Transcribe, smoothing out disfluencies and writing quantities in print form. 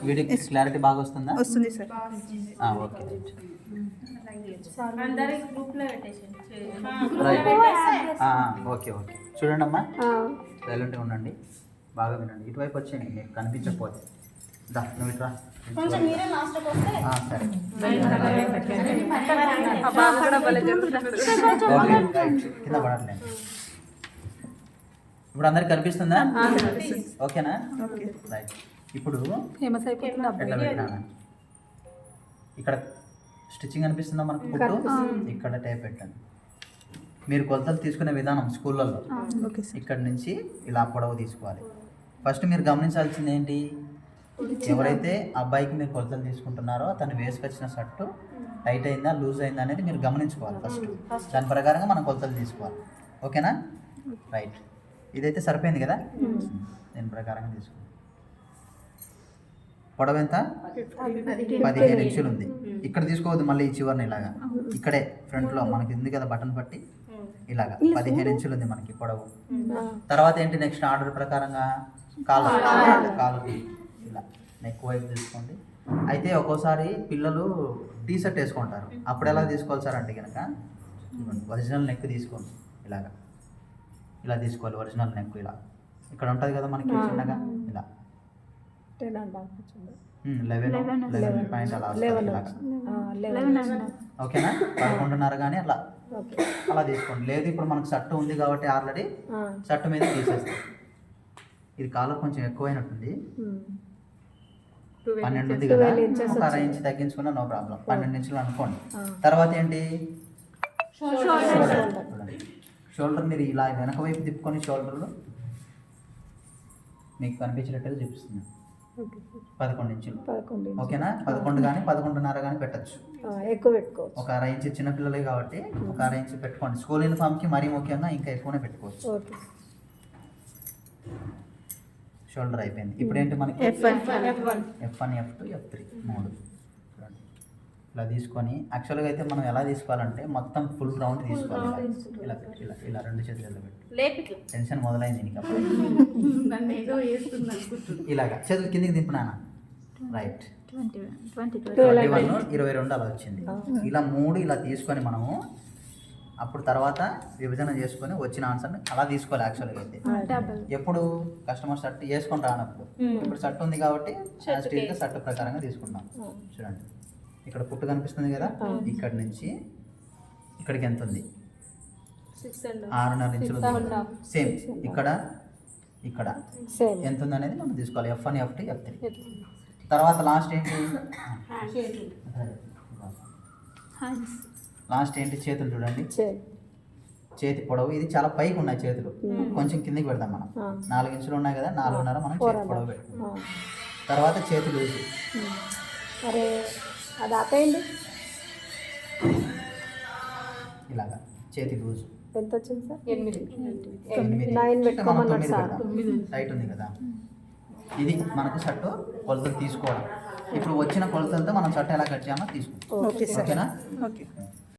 వీడియోకి క్లారిటీ బాగా వస్తుందా? వస్తుంది సార్. ఓకే ఓకే ఓకే చూడండి అమ్మా, సైలెంట్గా ఉండండి, బాగా వినండి. ఇటువైపు వచ్చేయండి, మీకు కనిపించకపోతే. నువ్వు ఇట్రా. సరే కింద పడట్లేదు. ఇప్పుడు అందరికి కనిపిస్తుందా? ఓకేనా? రైట్. ఇప్పుడు ఎట్లా పెట్టినా ఇక్కడ స్టిచ్చింగ్ అనిపిస్తుందా మనకు? కుట్టు ఇక్కడ టైప్ పెట్టండి. మీరు కొలతలు తీసుకునే విధానం స్కూళ్ళల్లో ఇక్కడ నుంచి ఇలా పొడవు తీసుకోవాలి. ఫస్ట్ మీరు గమనించాల్సింది ఏంటి, ఎవరైతే అబ్బాయికి మీరు కొలతలు తీసుకుంటున్నారో తను వేసుకొచ్చిన షర్టు టైట్ అయిందా లూజ్ అయిందా అనేది మీరు గమనించుకోవాలి ఫస్ట్. దాని ప్రకారంగా మనం కొలతలు తీసుకోవాలి. ఓకేనా? రైట్. ఇదైతే సరిపోయింది కదా, దీని ప్రకారంగా తీసుకోండి. పొడవు ఎంత? 15 ఇంచులు ఉంది. ఇక్కడ తీసుకోవద్దు, మళ్ళీ ఈ చివరిని ఇలాగా ఇక్కడే ఫ్రంట్లో మనకి ఉంది కదా బటన్ పట్టి, ఇలాగా 15 ఇంచులు ఉంది మనకి పొడవు. తర్వాత ఏంటి నెక్స్ట్ ఆర్డర్ ప్రకారంగా కాలు ఇలా నెక్ వైపు తీసుకోండి. అయితే ఒక్కోసారి పిల్లలు టీ షర్ట్ వేసుకుంటారు, అప్పుడు ఎలా తీసుకోవాలి సార్ అంటే కనుక ఒరిజినల్ నెక్ తీసుకోండి. ఇలాగా ఇలా తీసుకోవాలి ఒరిజినల్ నెక్. ఇలా ఇక్కడ ఉంటుంది కదా మనకి చిన్నగా, ఇలా 11 పాయింట్ అలా ఓకేనా? 11.5 కానీ అలా తీసుకోండి. లేదు ఇప్పుడు మనకు షర్ట్ ఉంది కాబట్టి ఆల్రెడీ షర్ట్ మీద తీసేస్తాం. ఇది కాలం కొంచెం ఎక్కువైనట్టుంది, 12 ఉంది కదా, ఒక అర ఇంచ్ తగ్గించుకున్నా నో ప్రాబ్లం. 12 ఇంచులు అనుకోండి. తర్వాత ఏంటి, షోల్డర్ మీరు ఇలా వెనక వైపు తిప్పుకొని షోల్డర్లు మీకు కనిపించేటట్టుగా చూపిస్తుంది. 11 ఇంచులు ఓకేనా? 11 కానీ 11.5 కానీ పెట్టచ్చు, ఎక్కువ పెట్టుకోవచ్చు. ఒక అర ఇంచు చిన్నపిల్లలే కాబట్టి ఒక అర ఇంచు పెట్టుకోండి. స్కూల్ యూనిఫామ్కి మరీ ముఖ్యంగా ఇంకా ఎక్కువనే పెట్టుకోవచ్చు. షోల్డర్ అయిపోయింది. ఇప్పుడు ఏంటి మనకి F1, F2, F3 3 చూడండి. ఇలా తీసుకొని యాక్చువల్గా అయితే మనం ఎలా తీసుకోవాలంటే మొత్తం ఫుల్ రౌండ్ తీసుకోవాలి. ఇలా ఇలా ఇలా 2 చేతులు పెట్టి టెన్షన్ మొదలైంది నీకు అప్పుడు. ఇలాగా చేతులు కిందికి దింపినానా? రైట్. 21, 22 అలా వచ్చింది. ఇలా 3 ఇలా తీసుకొని మనము అప్పుడు తర్వాత విభజన చేసుకొని వచ్చిన ఆన్సర్ని అలా తీసుకోవాలి. యాక్చువల్గా అయితే ఎప్పుడు కస్టమర్ షర్ట్ వేసుకొని రానప్పుడు, ఇప్పుడు షర్ట్ ఉంది కాబట్టి స్టీల్గా షర్ట్ ప్రకారంగా తీసుకుంటాం. చూడండి ఇక్కడ పుట్టు కనిపిస్తుంది కదా, ఇక్కడి నుంచి ఇక్కడికి ఎంత ఉంది? 6.5 ఇంచులు ఉంది. సేమ్ ఇక్కడ ఎంత ఉంది అనేది మనం తీసుకోవాలి. F1, F2, F3. తర్వాత లాస్ట్ ఏంటి, చేతులు చూడండి. చేతి పొడవు ఇది చాలా పైకి ఉన్నాయి చేతులు, కొంచెం కిందికి పెడదాం మనం. 4 ఇంచులు ఉన్నాయి కదా, 4.5 మనం చేతి పొడవు పెట్టుకుంటాం. తర్వాత చేతి లూజు ఇలాగా చేతి లూజు ఎంత వచ్చింది సార్? 8 టైట్ ఉంది కదా. ఇది మనకు షర్టు కొలతలు తీసుకోవడం. ఇప్పుడు వచ్చిన కొలతలతో మనం షర్ట్ ఎలా కట్ చేయాలో తీసుకుంటాం. ఓకేనా?